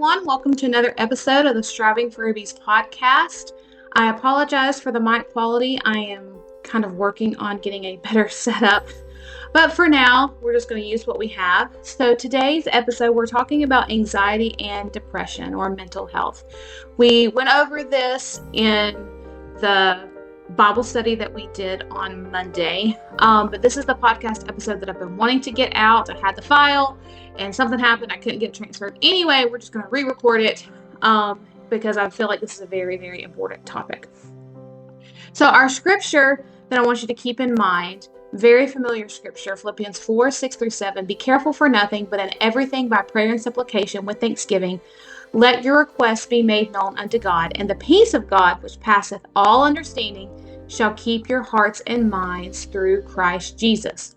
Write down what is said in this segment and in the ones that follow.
everyone. Welcome to another episode of the Striving for Rubies podcast. I apologize for the mic quality. I am kind of working on getting a better setup. But for now, we're just going to use what we have. So today's episode, we're talking about anxiety and depression or mental health. We went over this in the Bible study that we did on Monday. But this is the podcast episode that I've been wanting to get out. I had the file and something happened. I couldn't get it transferred. Anyway, we're just going to re-record it because I feel like this is a very, very important topic. So our scripture that I want you to keep in mind, very familiar scripture, Philippians 4:6-7. Be careful for nothing, but in everything by prayer and supplication with thanksgiving, let your requests be made known unto God, and the peace of God, which passeth all understanding, shall keep your hearts and minds through Christ Jesus.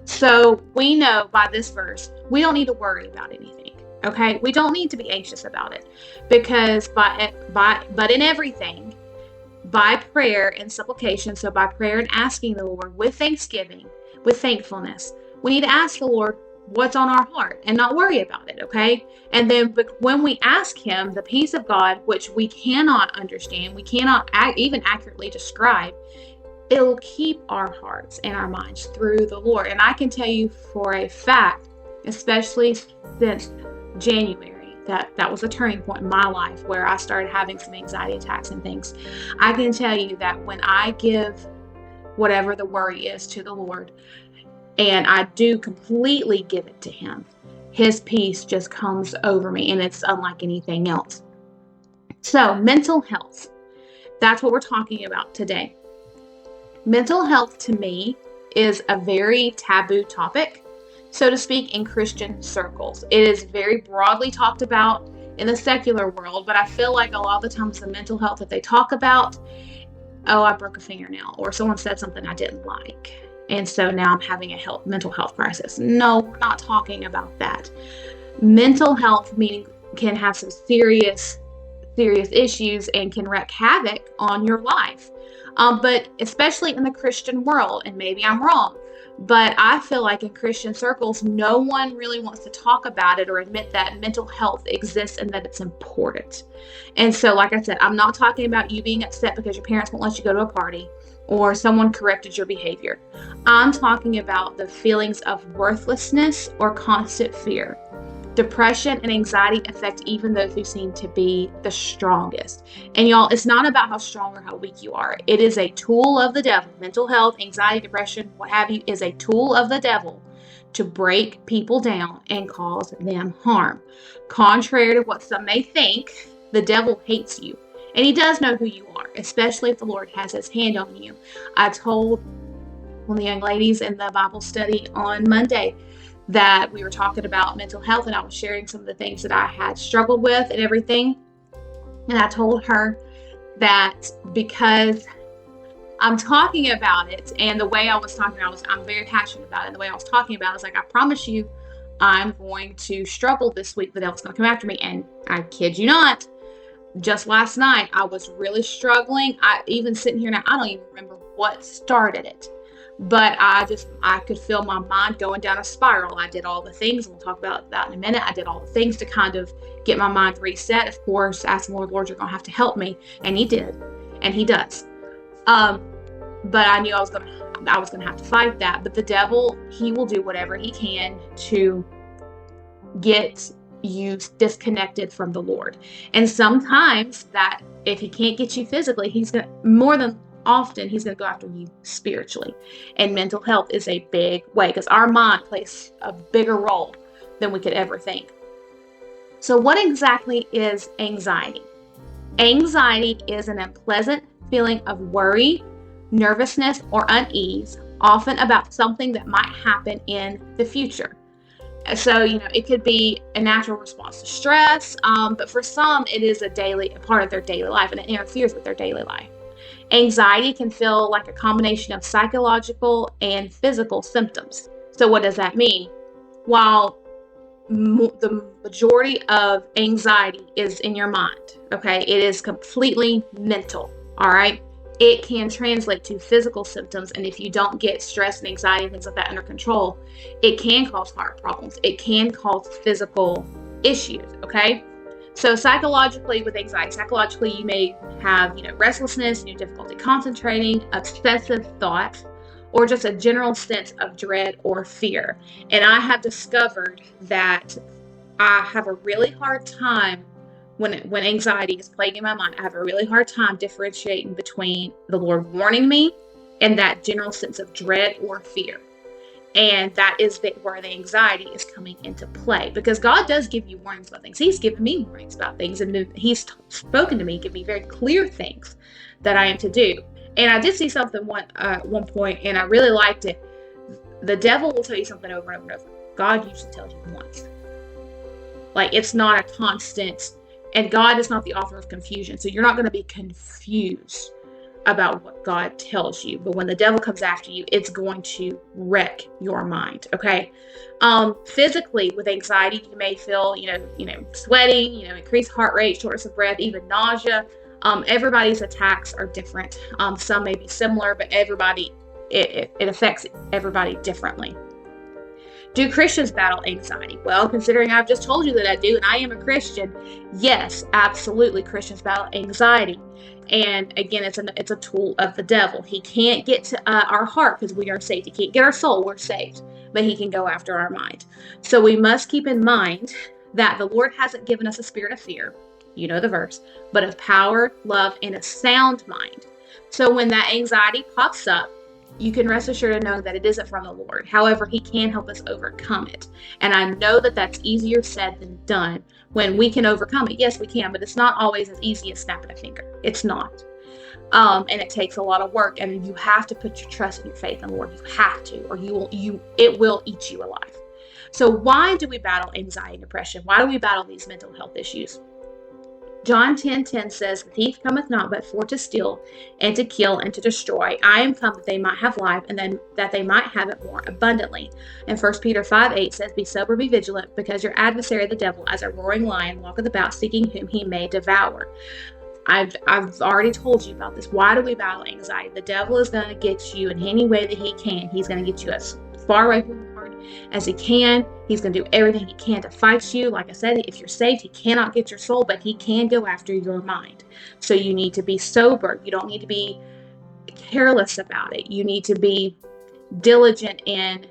So we know by this verse, we don't need to worry about anything. Okay, we don't need to be anxious about it, because but in everything, by prayer and supplication, so by prayer and asking the Lord with thanksgiving, with thankfulness, we need to ask the Lord what's on our heart and not worry about it, okay? And then when we ask Him, the peace of God, which we cannot understand, we cannot even accurately describe, it'll keep our hearts and our minds through the Lord. And I can tell you for a fact, especially since January, that was a turning point in my life where I started having some anxiety attacks and things. I can tell you that when I give whatever the worry is to the Lord, and I do completely give it to Him, His peace just comes over me, and it's unlike anything else. So, mental health. That's what we're talking about today. Mental health, to me, is a very taboo topic, so to speak, in Christian circles. It is very broadly talked about in the secular world, but I feel like a lot of the times the mental health that they talk about, oh, I broke a fingernail, or someone said something I didn't like, and so now I'm having a mental health crisis. No, we're not talking about that. Mental health meaning can have some serious issues and can wreak havoc on your life. But especially in the Christian world, and maybe I'm wrong, but I feel like in Christian circles, no one really wants to talk about it or admit that mental health exists and that it's important. And so, like I said, I'm not talking about you being upset because your parents won't let you go to a party or someone corrected your behavior. I'm talking about the feelings of worthlessness or constant fear. Depression and anxiety affect even those who seem to be the strongest. And y'all, it's not about how strong or how weak you are. It is a tool of the devil. Mental health, anxiety, depression, what have you, is a tool of the devil to break people down and cause them harm. Contrary to what some may think, the devil hates you. And he does know who you are, especially if the Lord has His hand on you. I told one of the young ladies in the Bible study on Monday that we were talking about mental health, and I was sharing some of the things that I had struggled with and everything. And I told her that because I'm talking about it, and the way I was talking, I'm very passionate about it. And the way I was talking about it, I was like, I promise you, I'm going to struggle this week. The devil's going to come after me. And I kid you not, just last night, I was really struggling. Even sitting here now, I don't even remember what started it. But I could feel my mind going down a spiral. I did all the things, and we'll talk about that in a minute. I did all the things to kind of get my mind reset. Of course, asking the Lord, you're going to have to help me. And He did. And He does. But I knew I was going to have to fight that. But the devil, he will do whatever he can to get you disconnected from the Lord. And sometimes that if he can't get you physically, he's going to, more than often, he's going to go after you spiritually. And mental health is a big way, because our mind plays a bigger role than we could ever think. So what exactly is anxiety? Anxiety is an unpleasant feeling of worry, nervousness, or unease, often about something that might happen in the future. So, it could be a natural response to stress, but for some, it is a part of their daily life, and it interferes with their daily life. Anxiety can feel like a combination of psychological and physical symptoms. So what does that mean? While the majority of anxiety is in your mind, okay, it is completely mental, all right? It can translate to physical symptoms, and if you don't get stress and anxiety and things like that under control, it can cause heart problems. It can cause physical issues, okay? So psychologically, with anxiety, psychologically, you may have, restlessness, difficulty concentrating, obsessive thoughts, or just a general sense of dread or fear. And I have discovered that I have a really hard time when anxiety is plaguing my mind. I have a really hard time differentiating between the Lord warning me and that general sense of dread or fear. And that is where the anxiety is coming into play, because God does give you warnings about things. He's given me warnings about things, and He's spoken to me, give me very clear things that I am to do. And I did see something one point, and I really liked it. The devil will tell you something over and over and over. God usually tells you once. Like, it's not a constant, and God is not the author of confusion. So you're not going to be confused about what God tells you. But when the devil comes after you, it's going to wreck your mind. Okay. Physically, with anxiety, you may feel, sweating, increased heart rate, shortness of breath, even nausea. Everybody's attacks are different. Some may be similar, but it affects everybody differently. Do Christians battle anxiety? Well, considering I've just told you that I do, and I am a Christian, yes, absolutely, Christians battle anxiety. And again, it's a tool of the devil. He can't get to our heart because we are saved. He can't get our soul, we're saved, but he can go after our mind. So we must keep in mind that the Lord hasn't given us a spirit of fear, you know the verse, but of power, love, and a sound mind. So when that anxiety pops up, you can rest assured to know that it isn't from the Lord. However, He can help us overcome it. And I know that that's easier said than done. When we can overcome it, yes, we can, but it's not always as easy as snapping a finger. It's not. And it takes a lot of work, and you have to put your trust and your faith in the Lord. You have to, or it will eat you alive. So why do we battle anxiety and depression? Why do we battle these mental health issues? John 10:10 says, "The thief cometh not but for to steal, and to kill, and to destroy. I am come that they might have life, and then that they might have it more abundantly." And 1 Peter 5:8 says, "Be sober, be vigilant, because your adversary the devil, as a roaring lion, walketh about, seeking whom he may devour." I've already told you about this. Why do we battle anxiety? The devil is going to get you in any way that he can. He's going to get you as far away from the Lord as he can. He's going to do everything he can to fight you. Like I said, if you're saved, he cannot get your soul, but he can go after your mind. So you need to be sober. You don't need to be careless about it. You need to be diligent in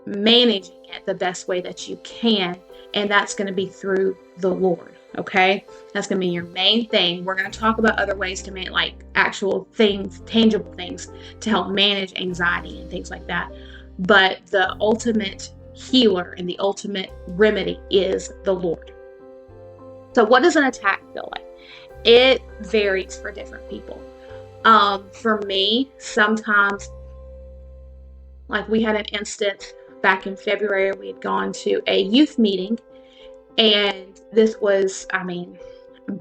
managing it the best way that you can. And that's going to be through the Lord. Okay, that's going to be your main thing. We're going to talk about other ways to make actual things, tangible things to help manage anxiety and things like that. But the ultimate healer and the ultimate remedy is the Lord. So what does an attack feel like? It varies for different people. For me, sometimes, like we had an instance back in February, we had gone to a youth meeting, and this was,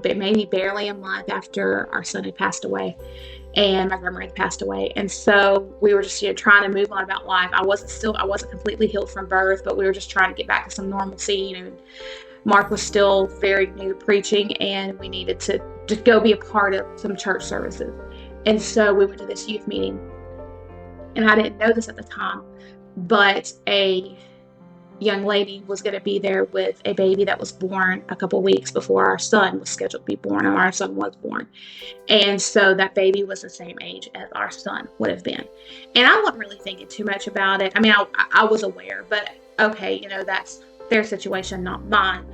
maybe barely a month after our son had passed away and my grandmother had passed away. And so we were just, trying to move on about life. I wasn't completely healed from birth, but we were just trying to get back to some normalcy. Mark was still very new to preaching, and we needed to just go be a part of some church services. And so we went to this youth meeting, and I didn't know this at the time, but a young lady was going to be there with a baby that was born a couple weeks before our son was scheduled to be born, and our son was born. And so that baby was the same age as our son would have been. And I wasn't really thinking too much about it. I was aware, but okay, that's their situation, not mine.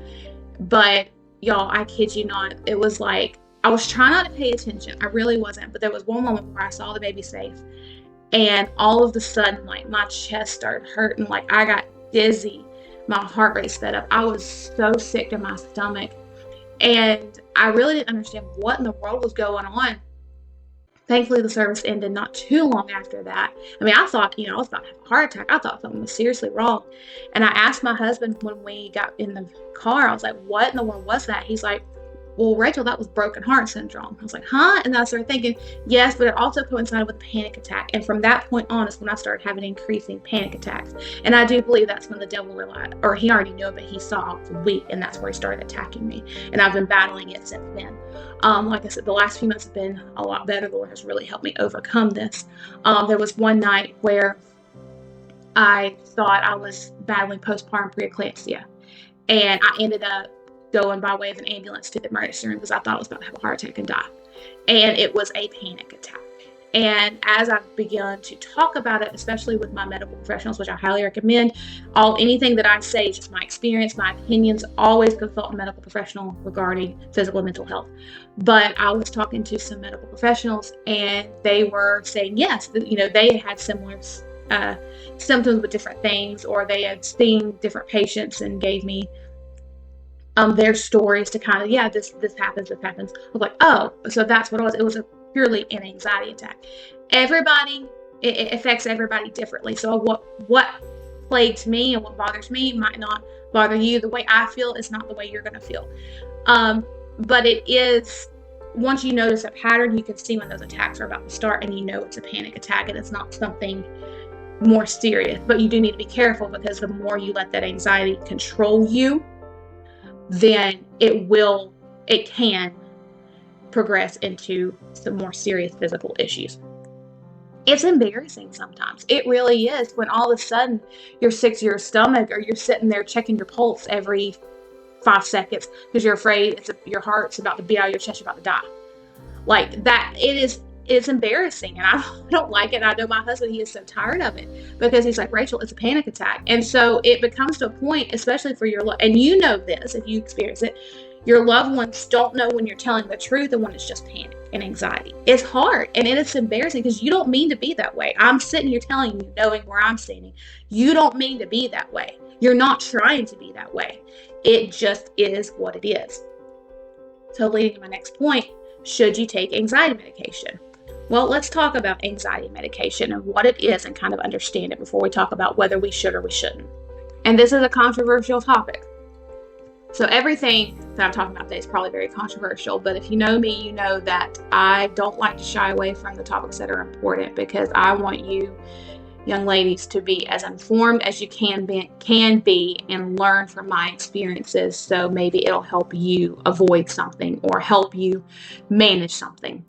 But y'all, I kid you not, it was like, I was trying not to pay attention. I really wasn't. But there was one moment where I saw the baby safe, and all of a sudden, my chest started hurting. I got dizzy. My heart rate sped up. I was so sick to my stomach, and I really didn't understand what in the world was going on. Thankfully, the service ended not too long after that. I thought, I was about to have a heart attack. I thought something was seriously wrong. And I asked my husband when we got in the car, I was like, what in the world was that? He's like, well, Rachel, that was broken heart syndrome. I was like, huh? And then I started thinking, yes, but it also coincided with a panic attack. And from that point on is when I started having increasing panic attacks. And I do believe that's when the devil realized, or he already knew, but he saw I was weak, and that's where he started attacking me. And I've been battling it since then. Like I said, the last few months have been a lot better. The Lord has really helped me overcome this. There was one night where I thought I was battling postpartum preeclampsia, and I ended up going by way of an ambulance to the emergency room because I thought I was about to have a heart attack and die. And it was a panic attack. And as I've begun to talk about it, especially with my medical professionals, which I highly recommend, anything that I say is just my experience, my opinions. Always consult a medical professional regarding physical and mental health. But I was talking to some medical professionals, and they were saying yes, they had similar symptoms with different things, or they had seen different patients and gave me their stories to kind of, this happens. I was like, oh, so that's what it was. It was purely an anxiety attack. It affects everybody differently. So what plagues me and what bothers me might not bother you. The way I feel is not the way you're going to feel. But it is, once you notice a pattern, you can see when those attacks are about to start, and you know it's a panic attack and it's not something more serious. But you do need to be careful, because the more you let that anxiety control you, then it can progress into some more serious physical issues. It's embarrassing sometimes. It really is, when all of a sudden you're sick to your stomach, or you're sitting there checking your pulse every 5 seconds because you're afraid your heart's about to beat out of your chest, you're about to die. Like that, it's embarrassing, and I don't like it. I know my husband, he is so tired of it, because he's like, Rachel, it's a panic attack. And so it becomes to a point, especially for and you know this, if you experience it, your loved ones don't know when you're telling the truth and when it's just panic and anxiety. It's hard, and it is embarrassing, because you don't mean to be that way. I'm sitting here telling you, knowing where I'm standing, you don't mean to be that way. You're not trying to be that way. It just is what it is. So leading to my next point, should you take anxiety medication? Well, let's talk about anxiety medication and what it is, and kind of understand it before we talk about whether we should or we shouldn't. And this is a controversial topic. So everything that I'm talking about today is probably very controversial, but if you know me, you know that I don't like to shy away from the topics that are important, because I want you young ladies to be as informed as you can be and learn from my experiences. So maybe it'll help you avoid something or help you manage something.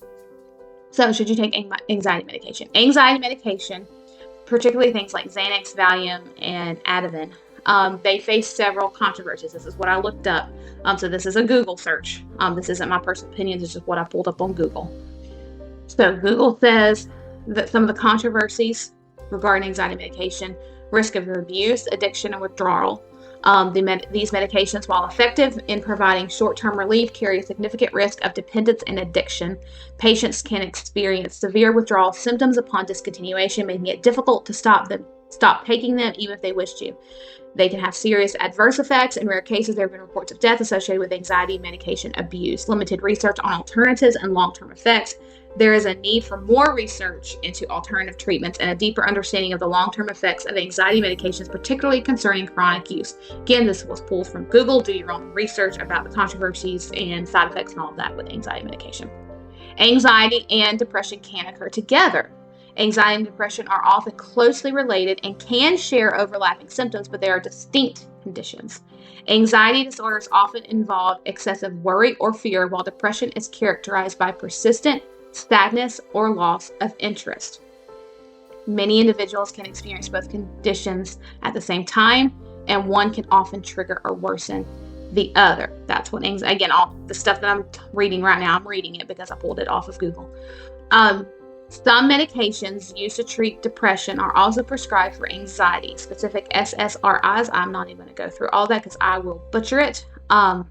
So should you take anxiety medication? Anxiety medication, particularly things like Xanax, Valium, and Ativan, they face several controversies. This is what I looked up. So this is a Google search. This isn't my personal opinion. This is what I pulled up on Google. So Google says that some of the controversies regarding anxiety medication: risk of abuse, addiction, and withdrawal. These medications, while effective in providing short-term relief, carry a significant risk of dependence and addiction. Patients can experience severe withdrawal symptoms upon discontinuation, making it difficult to stop taking them even if they wish to. They can have serious adverse effects. In rare cases, there have been reports of death associated with anxiety medication abuse. Limited research on alternatives and long-term effects. There is a need for more research into alternative treatments and a deeper understanding of the long-term effects of anxiety medications, particularly concerning chronic use. Again, this was pulled from Google. Do your own research about the controversies and side effects and all of that with anxiety medication. Anxiety and depression can occur together. Anxiety and depression are often closely related and can share overlapping symptoms, but they are distinct conditions. Anxiety disorders often involve excessive worry or fear, while depression is characterized by persistent sadness or loss of interest. Many individuals can experience both conditions at the same time, and one can often trigger or worsen the other. That's what anxiety, again, all the stuff that I'm reading right now, I'm reading it because I pulled it off of Google. Some medications used to treat depression are also prescribed for anxiety. Specific SSRIs, I'm not even going to go through all that because I will butcher it. And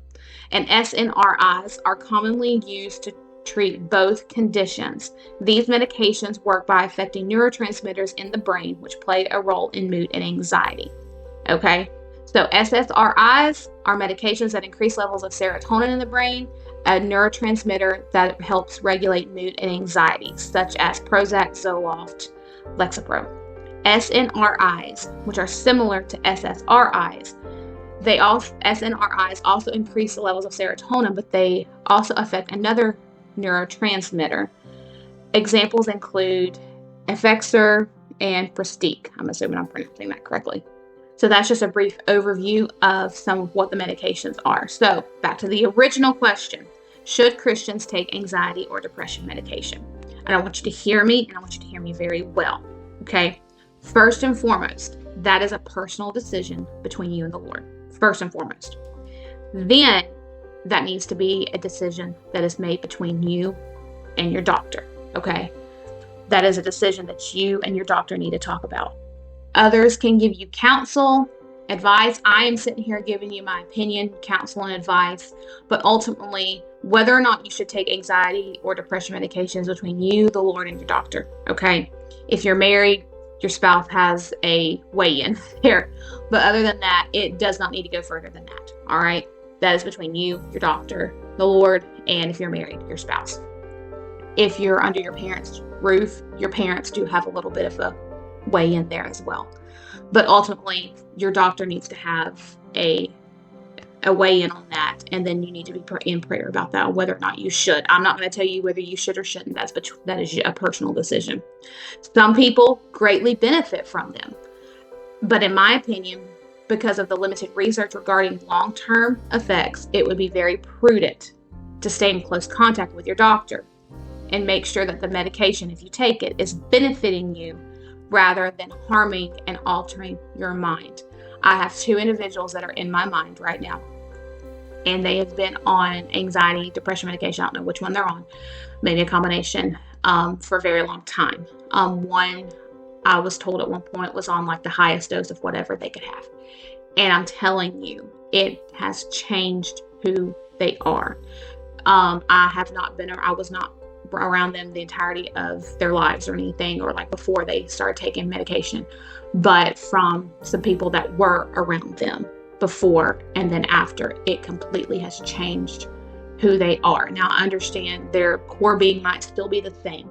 SNRIs are commonly used to treat both conditions. These medications work by affecting neurotransmitters in the brain, which play a role in mood and anxiety. Okay, so SSRIs are medications that increase levels of serotonin in the brain, a neurotransmitter that helps regulate mood and anxiety, such as Prozac, Zoloft, Lexapro. SNRIs, which are similar to SSRIs, SNRIs also increase the levels of serotonin, but they also affect another neurotransmitter. Examples include Effexor and Pristiq. I'm assuming I'm pronouncing that correctly. So that's just a brief overview of some of what the medications are. So back to the original question. Should Christians take anxiety or depression medication? And I want you to hear me, and I want you to hear me very well. Okay? First and foremost, that is a personal decision between you and the Lord. First and foremost. Then that needs to be a decision that is made between you and your doctor, okay? That is a decision that you and your doctor need to talk about. Others can give you counsel, advice. I am sitting here giving you my opinion, counsel, and advice, but ultimately, whether or not you should take anxiety or depression medications between you, the Lord, and your doctor, okay? If you're married, your spouse has a weigh-in there, but other than that, it does not need to go further than that, all right? That is between you, your doctor, the Lord, and if you're married, your spouse. If you're under your parents' roof, your parents do have a little bit of a weigh in there as well. But ultimately, your doctor needs to have a weigh in on that, and then you need to be in prayer about that, whether or not you should. I'm not going to tell you whether you should or shouldn't. That is a personal decision. Some people greatly benefit from them. But in my opinion, because of the limited research regarding long-term effects, it would be very prudent to stay in close contact with your doctor and make sure that the medication, if you take it, is benefiting you rather than harming and altering your mind. I have 2 individuals that are in my mind right now, and they have been on anxiety, depression medication. I don't know which one they're on, maybe a combination, for a very long time. One, I was told at one point, was on like the highest dose of whatever they could have. And I'm telling you, it has changed who they are. I was not around them the entirety of their lives or anything, or like before they started taking medication, but from some people that were around them before and then after, it completely has changed who they are. Now, I understand their core being might still be the same,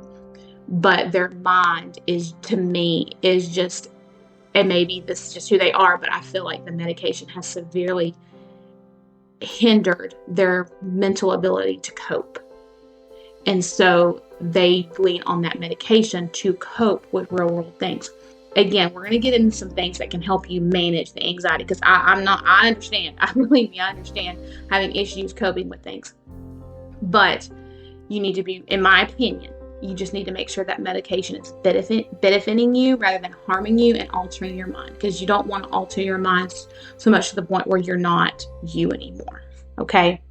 but their mind is, to me, is just, and maybe this is just who they are, but I feel like the medication has severely hindered their mental ability to cope. And so they lean on that medication to cope with real world things. Again, we're going to get into some things that can help you manage the anxiety, because I understand. Believe me, I understand having issues coping with things. But you need to be, in my opinion, you just need to make sure that medication is benefiting you rather than harming you and altering your mind, because you don't want to alter your mind so much to the point where you're not you anymore. Okay?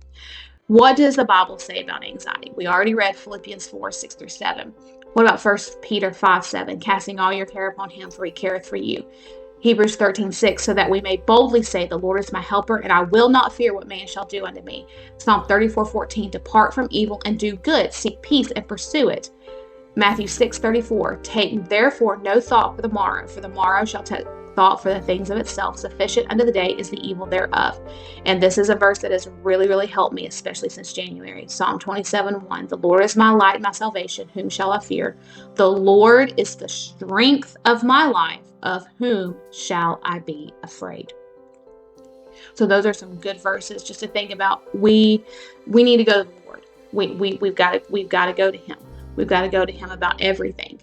What does the Bible say about anxiety? We already read Philippians 4:6-7. What about 1 Peter 5:7? Casting all your care upon him, for he careth for you. Hebrews 13:6, so that we may boldly say, the Lord is my helper, and I will not fear what man shall do unto me. Psalm 34:14, depart from evil and do good, seek peace and pursue it. Matthew 6:34, take therefore no thought for the morrow shall take thought for the things of itself. Sufficient unto the day is the evil thereof. And this is a verse that has really, really helped me, especially since January. Psalm 27:1, the Lord is my light, my salvation. Whom shall I fear? The Lord is the strength of my life. Of whom shall I be afraid? So those are some good verses just to think about. We need to go to the Lord. We've got to go to Him. We've got to go to Him about everything.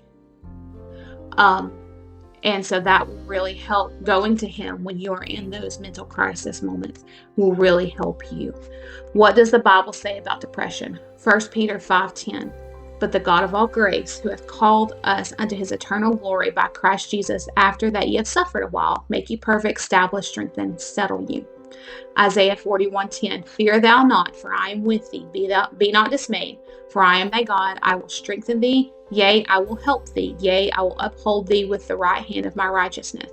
And so that will really help. Going to Him when you're in those mental crisis moments will really help you. What does the Bible say about depression? 1 Peter 5:10. But the God of all grace, who hath called us unto his eternal glory by Christ Jesus, after that ye have suffered a while, make you perfect, establish, strengthen, settle you. Isaiah 41:10. Fear thou not, for I am with thee. Be not dismayed, for I am thy God. I will strengthen thee. Yea, I will help thee. Yea, I will uphold thee with the right hand of my righteousness.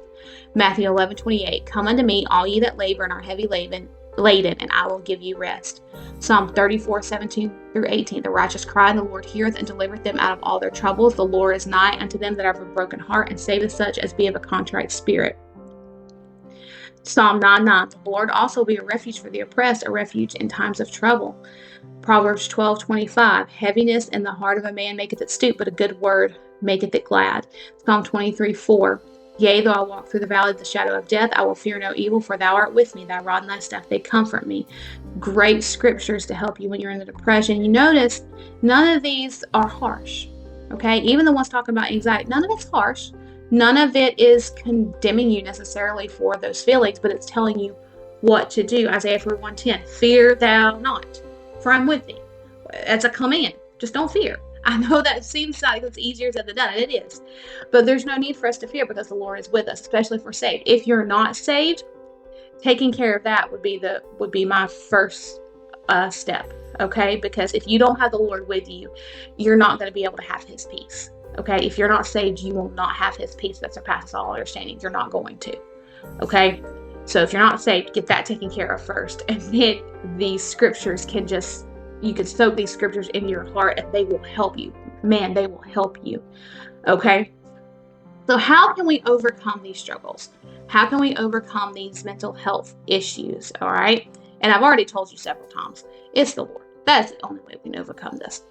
Matthew 11:28. Come unto me, all ye that labor and are heavy laden, and I will give you rest. Psalm 34:17-18. The righteous cry, and the Lord heareth and delivereth them out of all their troubles. The Lord is nigh unto them that have a broken heart, and saveth such as be of a contrite spirit. Psalm 9:9. The Lord also be a refuge for the oppressed, a refuge in times of trouble. Proverbs 12:25. Heaviness in the heart of a man maketh it stoop, but a good word maketh it glad. Psalm 23:4. Yea, though I walk through the valley of the shadow of death, I will fear no evil, for thou art with me. Thy rod and thy staff, they comfort me. Great scriptures to help you when you're in the depression. You notice none of these are harsh. Okay? Even the ones talking about anxiety, none of it's harsh. None of it is condemning you necessarily for those feelings, but it's telling you what to do. Isaiah 41:10. Fear thou not, for I'm with thee. That's a command. Just don't fear. I know that seems like it's easier said than done, and it is. But there's no need for us to fear because the Lord is with us, especially if we're saved. If you're not saved, taking care of that would be my first step, okay? Because if you don't have the Lord with you, you're not going to be able to have his peace, okay? If you're not saved, you will not have his peace that surpasses all understanding. You're not going to, okay? So if you're not saved, get that taken care of first. And then these scriptures you can soak these scriptures into your heart and they will help you. Man, they will help you, okay? So how can we overcome these struggles? How can we overcome these mental health issues, all right? And I've already told you several times, it's the Lord. That's the only way we can overcome this.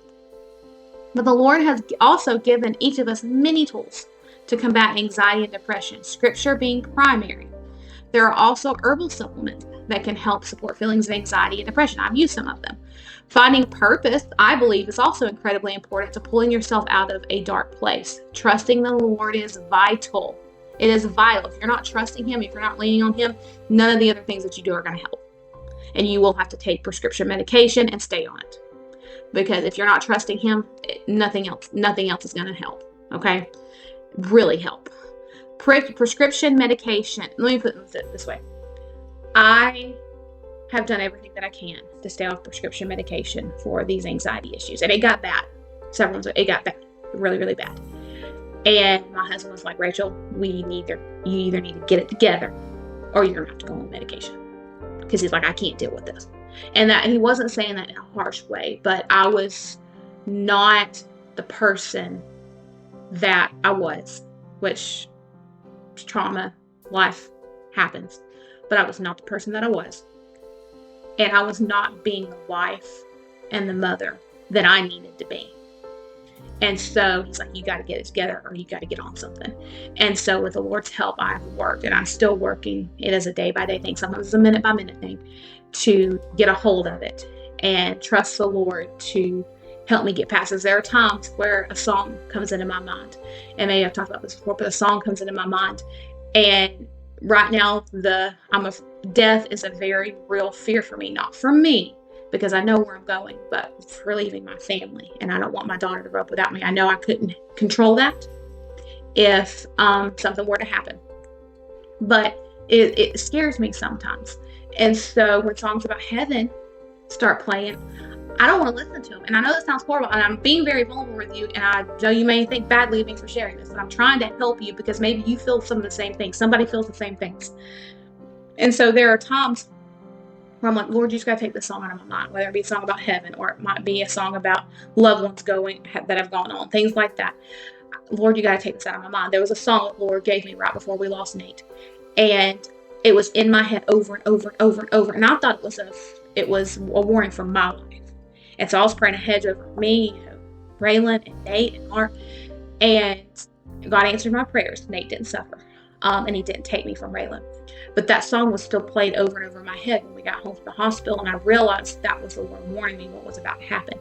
But the Lord has also given each of us many tools to combat anxiety and depression, scripture being primary. There are also herbal supplements that can help support feelings of anxiety and depression. I've used some of them. Finding purpose, I believe, is also incredibly important to pulling yourself out of a dark place. Trusting the Lord is vital. It is vital. If you're not trusting him, if you're not leaning on him, none of the other things that you do are going to help. And you will have to take prescription medication and stay on it. Because if you're not trusting him, nothing else is going to help. Okay? Really help. Prescription medication. Let me put it this way. I have done everything that I can to stay off prescription medication for these anxiety issues. And it got bad. It got bad. Really, really bad. And my husband was like, Rachel, you either need to get it together or you're going to have to go on medication. Because he's like, I can't deal with this. And he wasn't saying that in a harsh way, but I was not the person that I was, which trauma, life happens. But I was not the person that I was. And I was not being the wife and the mother that I needed to be. And so he's like, you got to get it together or you got to get on something. And so with the Lord's help, I've worked and I'm still working. It is a day-by-day thing. Sometimes it's a minute-by-minute thing to get a hold of it and trust the Lord to help me get past it. There are times where a song comes into my mind. And maybe I've talked about this before, but a song comes into my mind. And right now, death is a very real fear for me. Not for me, because I know where I'm going, but for leaving my family. And I don't want my daughter to grow up without me. I know I couldn't control that if something were to happen. But it scares me sometimes. And so when songs about heaven start playing, I don't want to listen to them. And I know this sounds horrible, and I'm being very vulnerable with you, and I know you may think badly of me for sharing this, but I'm trying to help you because maybe you feel some of the same things. Somebody feels the same things. And so there are times where I'm like, Lord, you just got to take this song out of my mind, whether it be a song about heaven or it might be a song about loved ones that have gone on, things like that. Lord, you got to take this out of my mind. There was a song that the Lord gave me right before we lost Nate, and it was in my head over and over and over and over, and I thought it was a warning for my life. And so I was praying a hedge over me, Raylan, and Nate, and Mark. And God answered my prayers. Nate didn't suffer. And he didn't take me from Raylan. But that song was still played over and over in my head when we got home from the hospital. And I realized that was the Lord warning me what was about to happen.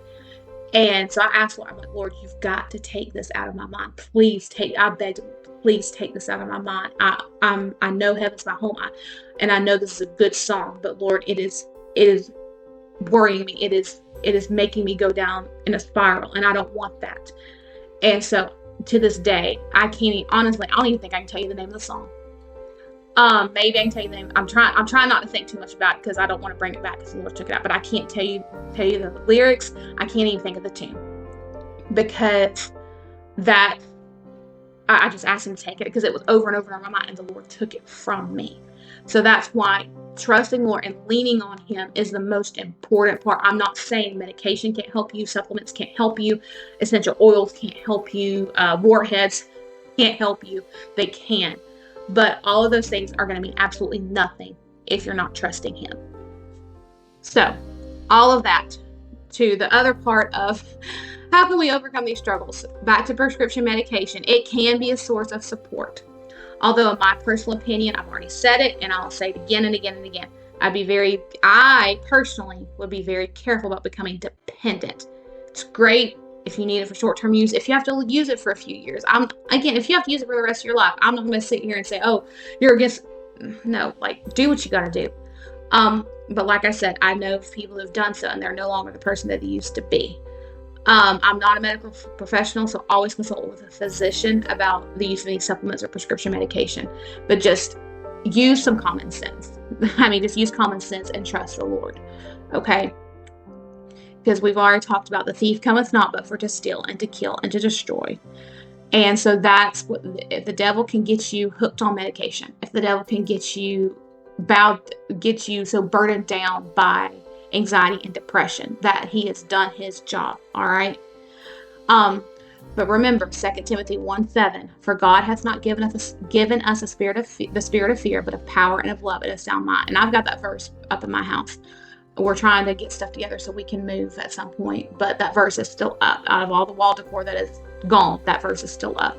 And so I asked Lord, I'm like, Lord, you've got to take this out of my mind. I begged him, please take this out of my mind. I know heaven's my home. And I know this is a good song. But Lord, it is worrying me. It is making me go down in a spiral, and I don't want that. And so to this day, I don't even think I can tell you the name of the song. Maybe I can tell you the name. I'm trying not to think too much about it because I don't want to bring it back because the Lord took it out, but I can't tell you the lyrics. I can't even think of the tune because that I just asked him to take it because it was over and over in my mind, and the Lord took it from me. So that's why trusting the Lord and leaning on him is the most important part. I'm not saying medication can't help you, supplements can't help you, essential oils can't help you, warheads can't help you. They can. But all of those things are going to mean absolutely nothing if you're not trusting him. So all of that to the other part of how can we overcome these struggles? Back to prescription medication. It can be a source of support. Although in my personal opinion, I've already said it and I'll say it again and again and again. I personally would be very careful about becoming dependent. It's great if you need it for short-term use. If you have to use it for a few years, if you have to use it for the rest of your life, I'm not going to sit here and say, oh, you're against, no, do what you got to do. But like I said, I know people who've done so and they're no longer the person that they used to be. I'm not a medical professional, so always consult with a physician about the use of any supplements or prescription medication. But just use some common sense. Just use common sense and trust the Lord. Okay? because we've already talked about the thief cometh not but for to steal and to kill and to destroy. And so that's what, if the devil can get you hooked on medication, if the devil can get you so burdened down by anxiety and depression, that he has done his job. All right. But remember, 2 Timothy 1:7, for God hath not given us the spirit of fear, but of power and of love and a sound mind. And I've got that verse up in my house. We're trying to get stuff together so we can move at some point, but that verse is still up. Out of all the wall decor that is gone, that verse is still up,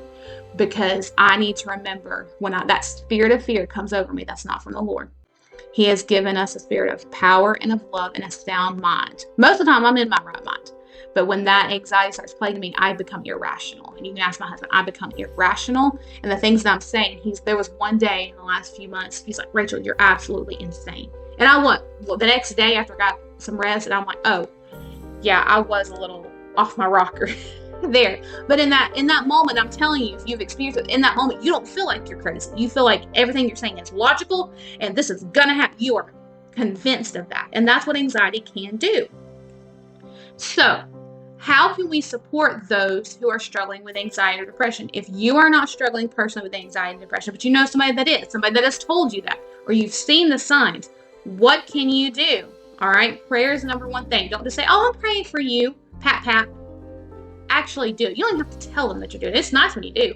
because I need to remember when that spirit of fear comes over me, that's not from the Lord. He has given us a spirit of power and of love and a sound mind. Most of the time I'm in my right mind. But when that anxiety starts plaguing me, I become irrational. And you can ask my husband, I become irrational. And the things that I'm saying, there was one day in the last few months, he's like, Rachel, you're absolutely insane. And the next day after I got some rest, and I'm like, oh, yeah, I was a little off my rocker there. But in that moment, I'm telling you, if you've experienced it, in that moment, you don't feel like you're crazy. You feel like everything you're saying is logical, and this is going to happen. You are convinced of that. And that's what anxiety can do. So, how can we support those who are struggling with anxiety or depression? If you are not struggling personally with anxiety and depression, but you know somebody that is, somebody that has told you that, or you've seen the signs, what can you do? All right. Prayer is the number one thing. Don't just say, oh, I'm praying for you. Pat, pat. Actually do it. You don't have to tell them that you're doing it. It's nice when you do,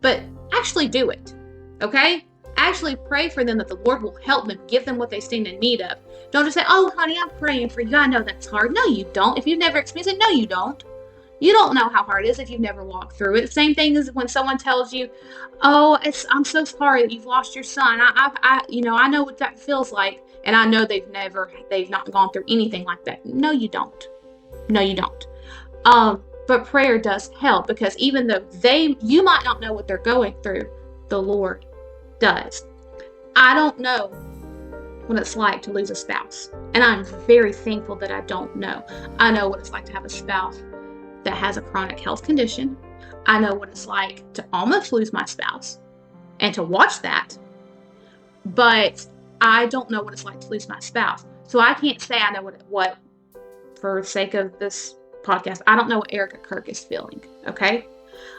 but actually do it. Okay. Actually pray for them that the Lord will help them, give them what they stand in need of. Don't just say, oh, honey, I'm praying for you. I know that's hard. No, you don't. If you've never experienced it, no, you don't. You don't know how hard it is if you've never walked through it. Same thing as when someone tells you, oh, I'm so sorry that you've lost your son. I know what that feels like. And I know they've not gone through anything like that. No, you don't. No, you don't. But prayer does help, because even though you might not know what they're going through, the Lord does. I don't know what it's like to lose a spouse, and I'm very thankful that I don't know. I know what it's like to have a spouse that has a chronic health condition. I know what it's like to almost lose my spouse and to watch that, but I don't know what it's like to lose my spouse. So I can't say I know what for the sake of this podcast, I don't know what Erica Kirk is feeling. Okay.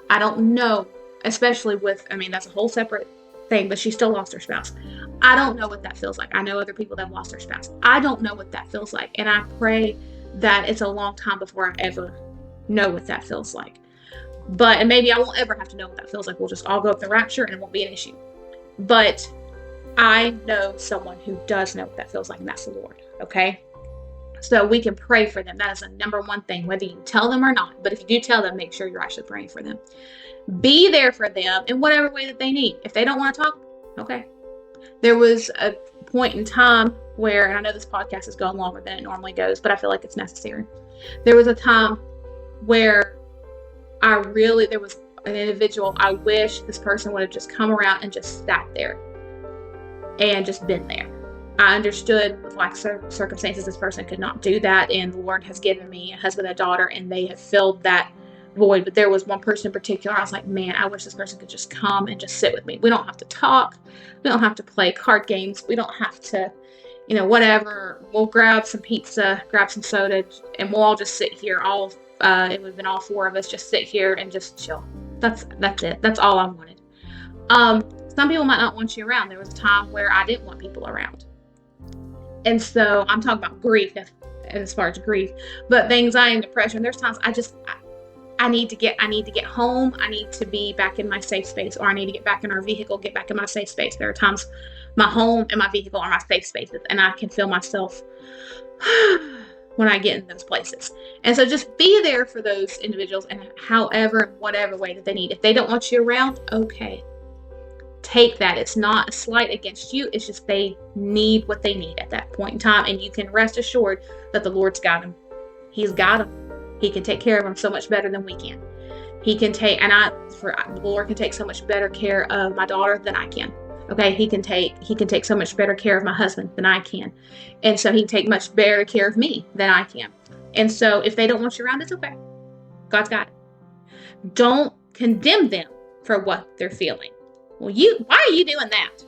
I don't know, especially that's a whole separate thing, but she still lost her spouse. I don't know what that feels like. I know other people that have lost their spouse. I don't know what that feels like. And I pray that it's a long time before I ever know what that feels like. And maybe I won't ever have to know what that feels like. We'll just all go up the rapture and it won't be an issue. But I know someone who does know what that feels like, and that's the Lord. Okay. So we can pray for them. That is the number one thing, whether you tell them or not. But if you do tell them, make sure you're actually praying for them. Be there for them in whatever way that they need. If they don't want to talk, okay. There was a point in time where, and I know this podcast is going longer than it normally goes, but I feel like it's necessary. There was a time where there was an individual, I wish this person would have just come around and just sat there and just been there. I understood with circumstances this person could not do that, and the Lord has given me a husband and a daughter, and they have filled that void. But there was one person in particular, I was like, man, I wish this person could just come and just sit with me. We don't have to talk. We don't have to play card games. We don't have to, whatever. We'll grab some pizza, grab some soda, and we'll all just sit here. It would have been all four of us just sit here and just chill. That's it. That's all I wanted. Some people might not want you around. There was a time where I didn't want people around. And so I'm talking about grief as far as grief, but the anxiety and depression, there's times I need to get home. I need to be back in my safe space, or I need to get back in our vehicle, get back in my safe space. There are times my home and my vehicle are my safe spaces, and I can feel myself when I get in those places. And so just be there for those individuals in whatever way that they need. If they don't want you around, okay. Take that. It's not a slight against you. It's just they need what they need at that point in time. And you can rest assured that the Lord's got them. He's got them. He can take care of them so much better than we can. The Lord can take so much better care of my daughter than I can. Okay. He can take so much better care of my husband than I can. And so he can take much better care of me than I can. And so if they don't want you around, it's okay. God's got it. Don't condemn them for what they're feeling. Well, why are you doing that?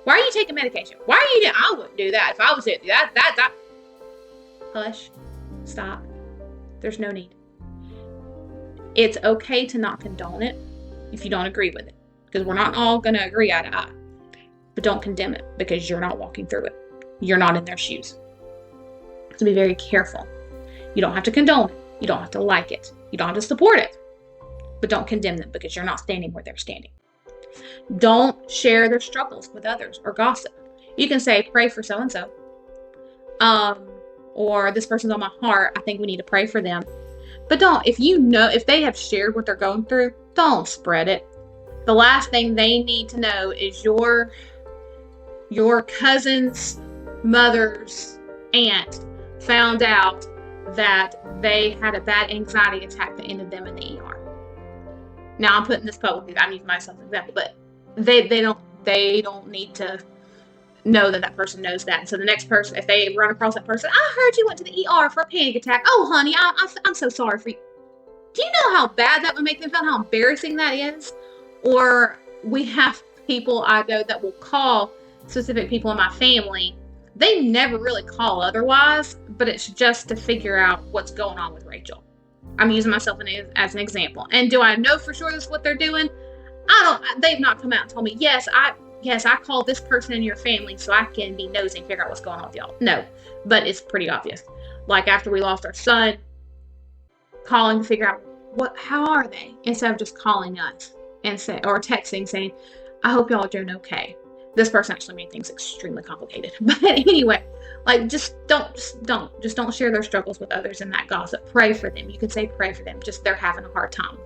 Why are you taking medication? Why are you doing? I wouldn't do that if I was doing that. Hush. Stop. There's no need. It's okay to not condone it if you don't agree with it, because we're not all going to agree eye to eye. But don't condemn it because you're not walking through it. You're not in their shoes. So be very careful. You don't have to condone it. You don't have to like it. You don't have to support it. But don't condemn them because you're not standing where they're standing. Don't share their struggles with others or gossip. You can say, pray for so-and-so. Or this person's on my heart. I think we need to pray for them. But don't, if they have shared what they're going through, don't spread it. The last thing they need to know is your cousin's mother's aunt found out that they had a bad anxiety attack that ended them in the ER. Now I'm putting this publicly. I'm using myself as an example, but they don't need to know that person knows that. And so the next person, if they run across that person, I heard you went to the ER for a panic attack. Oh, honey, I'm so sorry for you. Do you know how bad that would make them feel? How embarrassing that is? Or we have people I know that will call specific people in my family. They never really call otherwise, but it's just to figure out what's going on with Rachel. I'm using myself as an example. And do I know for sure this is what they're doing? They've not come out and told me, yes, I called this person in your family so I can be nosy and figure out what's going on with y'all. No, but it's pretty obvious. Like after we lost our son, calling to figure out how are they, instead of just calling us or texting saying, I hope y'all are doing okay. This person actually made things extremely complicated. But anyway, like just don't share their struggles with others in that gossip. Pray for them. You can say pray for them. Just they're having a hard time.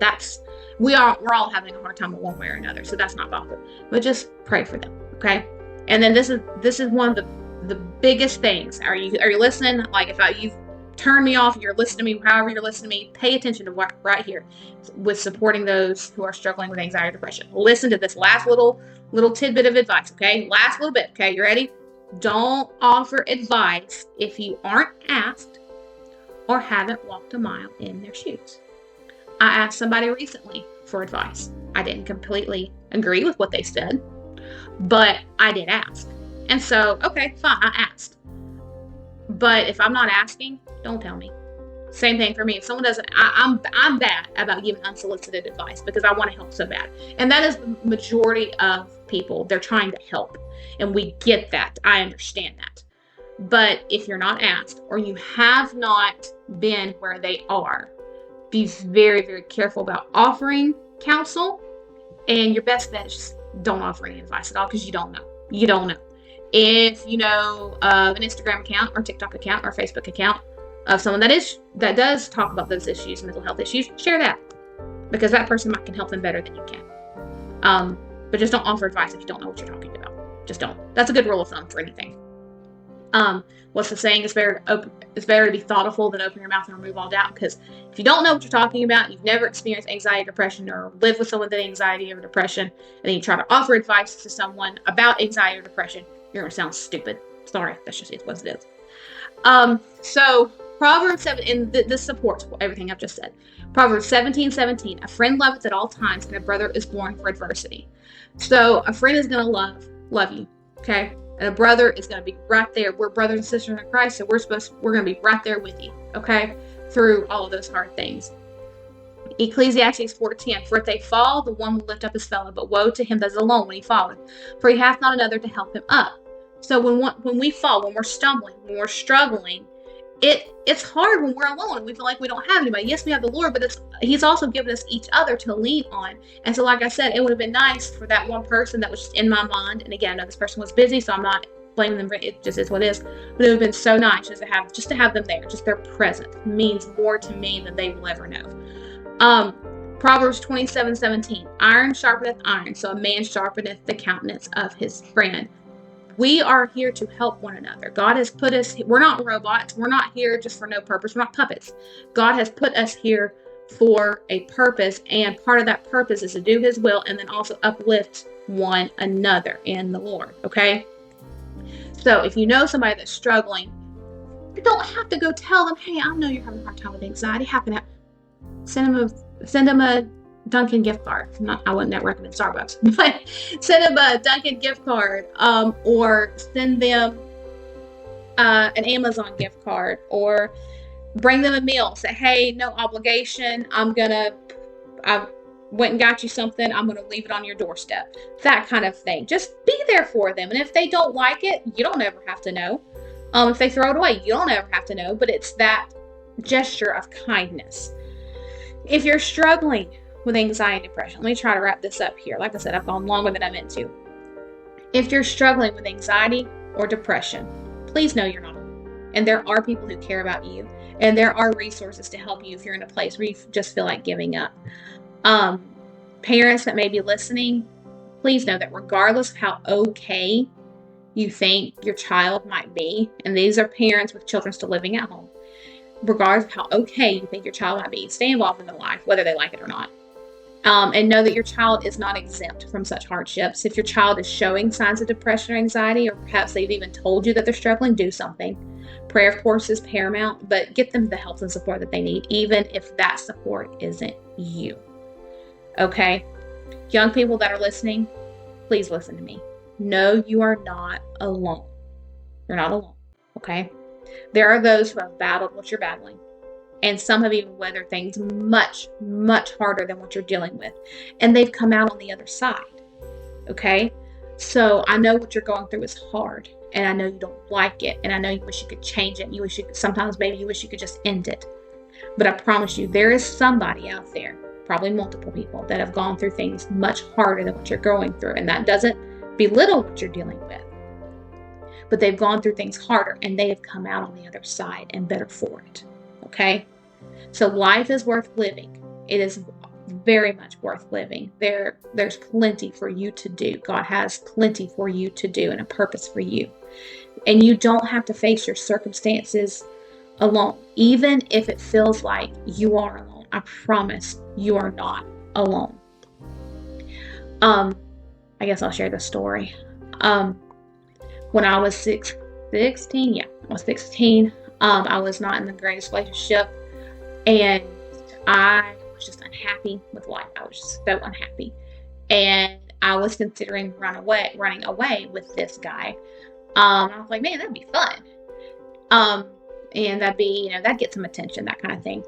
We're all having a hard time in one way or another. So that's not gossip. But just pray for them. Okay. And then this is one of the biggest things. Are you listening? Like if you've turned me off, you're listening to me, however you're listening to me, pay attention to what right here with supporting those who are struggling with anxiety or depression. Listen to this last little tidbit of advice, okay? Last little bit, okay? You ready? Don't offer advice if you aren't asked or haven't walked a mile in their shoes. I asked somebody recently for advice. I didn't completely agree with what they said, but I did ask. And so, okay, fine, I asked. But if I'm not asking, don't tell me. Same thing for me. If someone doesn't, I'm bad about giving unsolicited advice because I want to help so bad. And that is the majority of people. They're trying to help. And we get that. I understand that. But if you're not asked or you have not been where they are, be very, very careful about offering counsel. And your best bet is just don't offer any advice at all because you don't know. You don't know. If you know an Instagram account or TikTok account or Facebook account of someone that does talk about those issues, mental health issues, share that because that person can help them better than you can. But just don't offer advice if you don't know what you're talking about. Just don't. That's a good rule of thumb for anything. What's the saying? It's better to be thoughtful than open your mouth and remove all doubt. Because if you don't know what you're talking about, you've never experienced anxiety or depression or lived with someone with anxiety or depression, and then you try to offer advice to someone about anxiety or depression, you're going to sound stupid. Sorry, that's just what it is. So Proverbs 7, and this supports everything I've just said. Proverbs 17:17, a friend loveth at all times, and a brother is born for adversity. So a friend is going to love you, okay? And a brother is going to be right there. We're brothers and sisters in Christ, so we're going to be right there with you, okay? Through all of those hard things. Ecclesiastes 4:10, for if they fall, the one will lift up his fellow, but woe to him that is alone when he falleth, for he hath not another to help him up. So when we fall, when we're stumbling, when we're struggling, it's hard when we're alone and we feel like we don't have anybody. Yes, we have the Lord, but he's also given us each other to lean on. And so like I said, it would have been nice for that one person that was just in my mind. And again, I know this person was busy, so I'm not blaming them. It just is what it is. But it would have been so nice just to have them there. Just their presence means more to me than they will ever know. Proverbs 27:17, iron sharpeneth iron, so a man sharpeneth the countenance of his friend. We are here to help one another. God has put us, we're not robots. We're not here just for no purpose. We're not puppets. God has put us here for a purpose, and part of that purpose is to do his will and then also uplift one another in the Lord, okay? So if you know somebody that's struggling, you don't have to go tell them, hey, I know you're having a hard time with anxiety. Send them a Dunkin' gift card. I wouldn't recommend Starbucks, but send them a Dunkin' gift card, or send them an Amazon gift card, or Bring them a meal. Say, hey, no obligation. I went and got you something. I'm going to leave it on your doorstep. That kind of thing. Just be there for them. And if they don't like it, you don't ever have to know. If they throw it away, you don't ever have to know. But it's that gesture of kindness. If you're struggling with anxiety and depression, let me try to wrap this up here. Like I said, I've gone longer than I meant to. If you're struggling with anxiety or depression, please know you're not alone. And there are people who care about you. And there are resources to help you if you're in a place where you just feel like giving up. Parents that may be listening, please know that regardless of how okay you think your child might be, and these are parents with children still living at home, regardless of how okay you think your child might be, stay involved in their life, whether they like it or not. And know that your child is not exempt from such hardships. If your child is showing signs of depression or anxiety, or perhaps they've even told you that they're struggling, do something. Prayer, of course, is paramount, but get them the help and support that they need, even if that support isn't you. Okay? Young people that are listening, please listen to me. No, you are not alone. You're not alone. Okay? There are those who have battled what you're battling. And some have even weathered things much, much harder than what you're dealing with. And they've come out on the other side. Okay? So I know what you're going through is hard. And I know you don't like it. And I know you wish you could change it. Sometimes maybe you wish you could just end it. But I promise you, there is somebody out there, probably multiple people, that have gone through things much harder than what you're going through. And that doesn't belittle what you're dealing with. But they've gone through things harder. And they have come out on the other side and better for it. Okay? So life is worth living. It is very much worth living. There's plenty for you to do. God has plenty for you to do and a purpose for you. And you don't have to face your circumstances alone. Even if it feels like you are alone, I promise you are not alone. I guess I'll share the story. When I was 16, I was 16. I was not in the greatest relationship. And I was just unhappy with life. I was just so unhappy. And I was considering running away with this guy. I was like, man, that'd be fun. And that'd be, that'd get some attention, that kind of thing.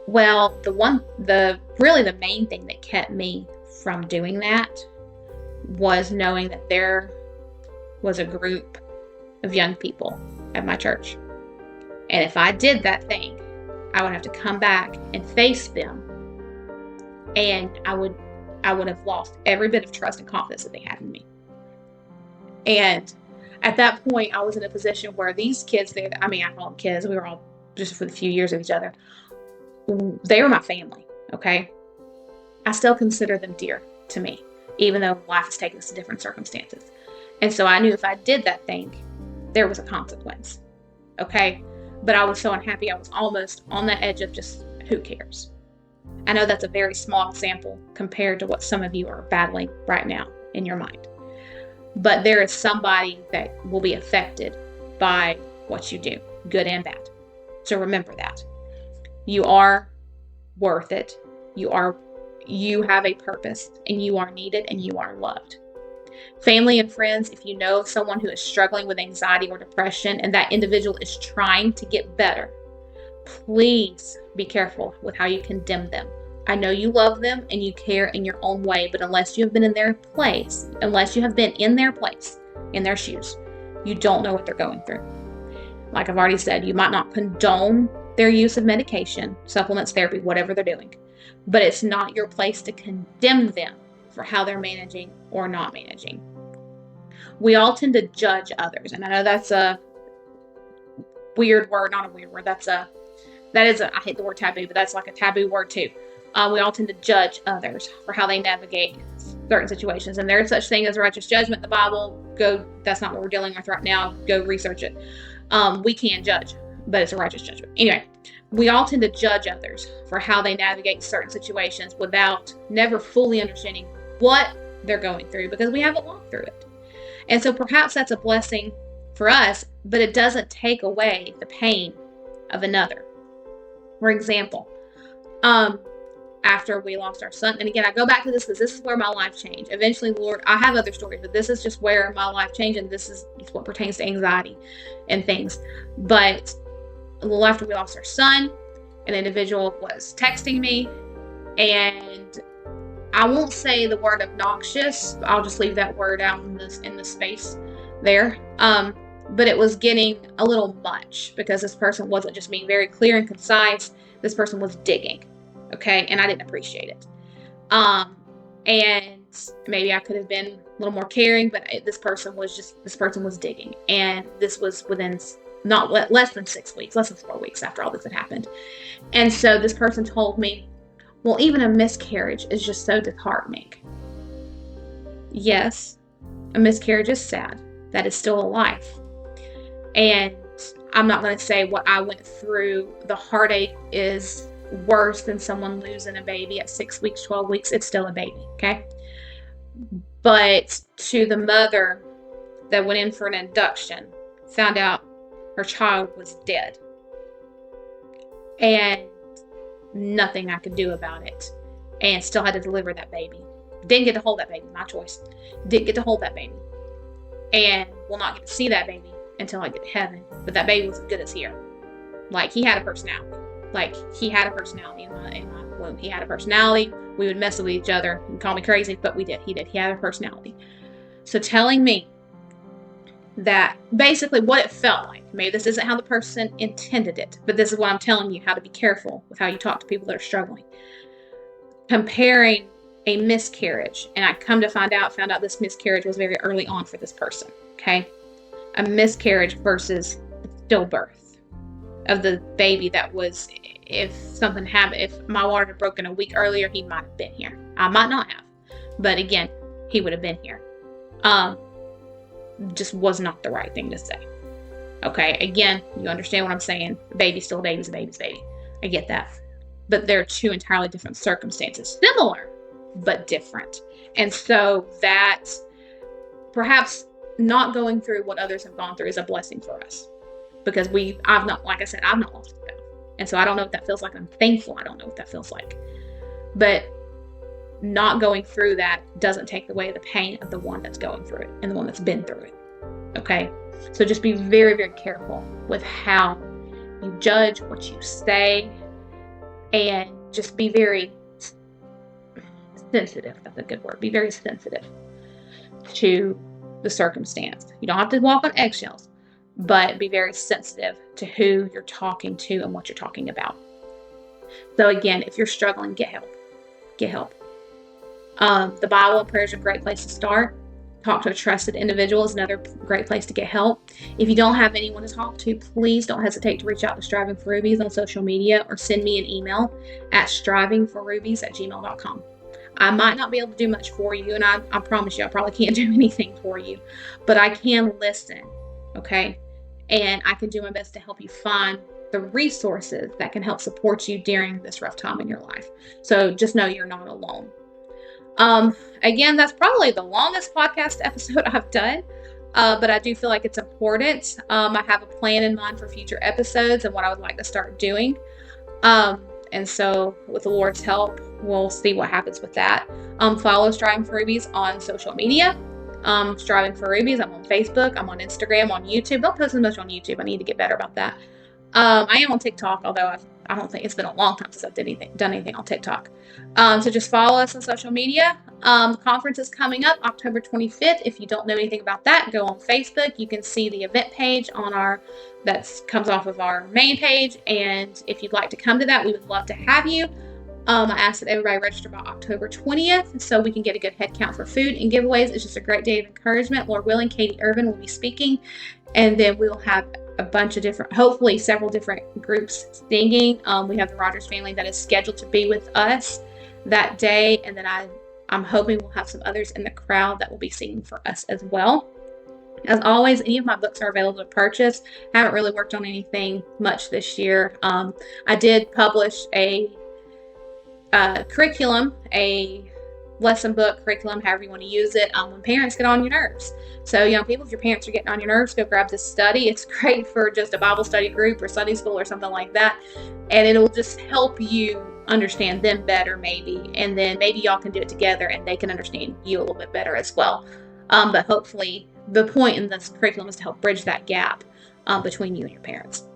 Well, the main thing that kept me from doing that was knowing that there was a group of young people at my church. And if I did that thing, I would have to come back and face them, and I would have lost every bit of trust and confidence that they had in me. And at that point, I was in a position where these kids, I call them kids, we were all just for a few years of each other. They were my family, okay? I still consider them dear to me, even though life has taken us to different circumstances. And so I knew if I did that thing, there was a consequence, okay? But I was so unhappy, I was almost on the edge of just, who cares? I know that's a very small example compared to what some of you are battling right now in your mind. But there is somebody that will be affected by what you do, good and bad. So remember that. You are worth it. You have a purpose, and you are needed, and you are loved. Family and friends, if you know someone who is struggling with anxiety or depression and that individual is trying to get better, please be careful with how you condemn them. I know you love them and you care in your own way, but unless you have been in their place, in their shoes, you don't know what they're going through. Like I've already said, you might not condone their use of medication, supplements, therapy, whatever they're doing, but it's not your place to condemn them for how they're managing or not managing. We all tend to judge others, and I know that's a weird word, not a weird word. I hate the word taboo, but that's like a taboo word too. We all tend to judge others for how they navigate certain situations, and there's such thing as righteous judgment in the Bible. That's not what we're dealing with right now. Go research it. We can judge, but it's a righteous judgment. Anyway, we all tend to judge others for how they navigate certain situations without never fully understanding what they're going through, because we haven't walked through it. And so perhaps that's a blessing for us, but it doesn't take away the pain of another. For example, after we lost our son, and again, I go back to this because this is where my life changed. Eventually, Lord, I have other stories, but this is just where my life changed, and this is what pertains to anxiety and things. But a little after we lost our son, an individual was texting me, and I won't say the word obnoxious. I'll just leave that word out in the space there. But it was getting a little much because this person wasn't just being very clear and concise. This person was digging, okay? And I didn't appreciate it. And maybe I could have been a little more caring, but this person was digging. And this was within less than 6 weeks, less than 4 weeks after all this had happened. And so this person told me, well, even a miscarriage is just so disheartening. Yes, a miscarriage is sad. That is still a life. And I'm not going to say what I went through. The heartache is worse than someone losing a baby at 6 weeks, 12 weeks. It's still a baby, okay? But to the mother that went in for an induction, found out her child was dead. And nothing I could do about it. And still had to deliver that baby. Didn't get to hold that baby, my choice. Didn't get to hold that baby. And will not get to see that baby until I get to heaven. But that baby was as good as here. Like, he had a personality. He had a personality in my womb. He had a personality. We would mess with each other and call me crazy, but we did. He did. He had a personality. So telling me that basically what it felt like, maybe this isn't how the person intended it, but this is what I'm telling you, how to be careful with how you talk to people that are struggling. Comparing a miscarriage, and I come to find out this miscarriage was very early on for this person, okay? A miscarriage versus stillbirth of the baby that was, if something happened, if my water had broken a week earlier, he might have been here. I might not have, but again, he would have been here. Just was not the right thing to say. Okay, again, you understand what I'm saying. A baby's still a baby's a baby's baby. I get that. But they're two entirely different circumstances. Similar, but different. And so that perhaps not going through what others have gone through is a blessing for us. Because I've not lost a child. And so I don't know what that feels like. I'm thankful I don't know what that feels like. But not going through that doesn't take away the pain of the one that's going through it and the one that's been through it. Okay? So just be very, very careful with how you judge, what you say, and just be very sensitive. That's a good word. Be very sensitive to the circumstance. You don't have to walk on eggshells, but be very sensitive to who you're talking to and what you're talking about. So again, if you're struggling, get help. Get help. The Bible and prayer is a great place to start. Talk to a trusted individual is another great place to get help. If you don't have anyone to talk to, please don't hesitate to reach out to Striving for Rubies on social media or send me an email at strivingforrubies@gmail.com. I might not be able to do much for you, and I promise you I probably can't do anything for you, but I can listen, okay? And I can do my best to help you find the resources that can help support you during this rough time in your life. So just know you're not alone. Again, that's probably the longest podcast episode I've done, but I do feel like it's important. I have a plan in mind for future episodes and what I would like to start doing. And so with the Lord's help, we'll see what happens with that. Follow Striving for Rubies on social media. Striving for Rubies. I'm on Facebook. I'm on Instagram, on YouTube. Don't post as much on YouTube. I need to get better about that. I am on TikTok, although I don't think it's been a long time since I've done anything on TikTok. So just follow us on social media. The conference is coming up October 25th. If you don't know anything about that, go on Facebook. You can see the event page that comes off of our main page. And if you'd like to come to that, we would love to have you. I ask that everybody register by October 20th so we can get a good head count for food and giveaways. It's just a great day of encouragement. Lord willing, Katie Irvin will be speaking. And then we'll have a bunch of different, hopefully several different groups singing. We have the Rogers family that is scheduled to be with us that day. And then I'm hoping we'll have some others in the crowd that will be singing for us as well. As always, any of my books are available to purchase. I haven't really worked on anything much this year. I did publish a curriculum, a lesson book, curriculum, however you want to use it, when parents get on your nerves. So, people, if your parents are getting on your nerves, go grab this study. It's great for just a Bible study group or Sunday school or something like that. And it'll just help you understand them better maybe. And then maybe y'all can do it together and they can understand you a little bit better as well. But hopefully the point in this curriculum is to help bridge that gap between you and your parents.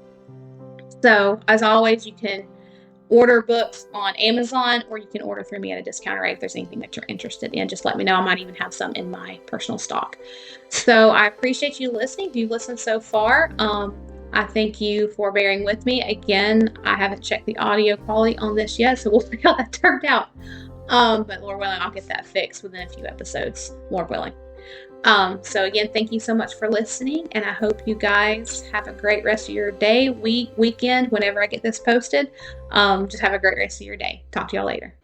So as always, you can order books on Amazon, or you can order through me at a discounted rate if there's anything that you're interested in. Just let me know. I might even have some in my personal stock. So I appreciate you listening. If you've listened so far, I thank you for bearing with me. Again, I haven't checked the audio quality on this yet, so we'll see how that turned out. But Lord willing, I'll get that fixed within a few episodes, Lord willing. So again, thank you so much for listening, and I hope you guys have a great rest of your day, weekend, whenever I get this posted. Just have a great rest of your day. Talk to y'all later.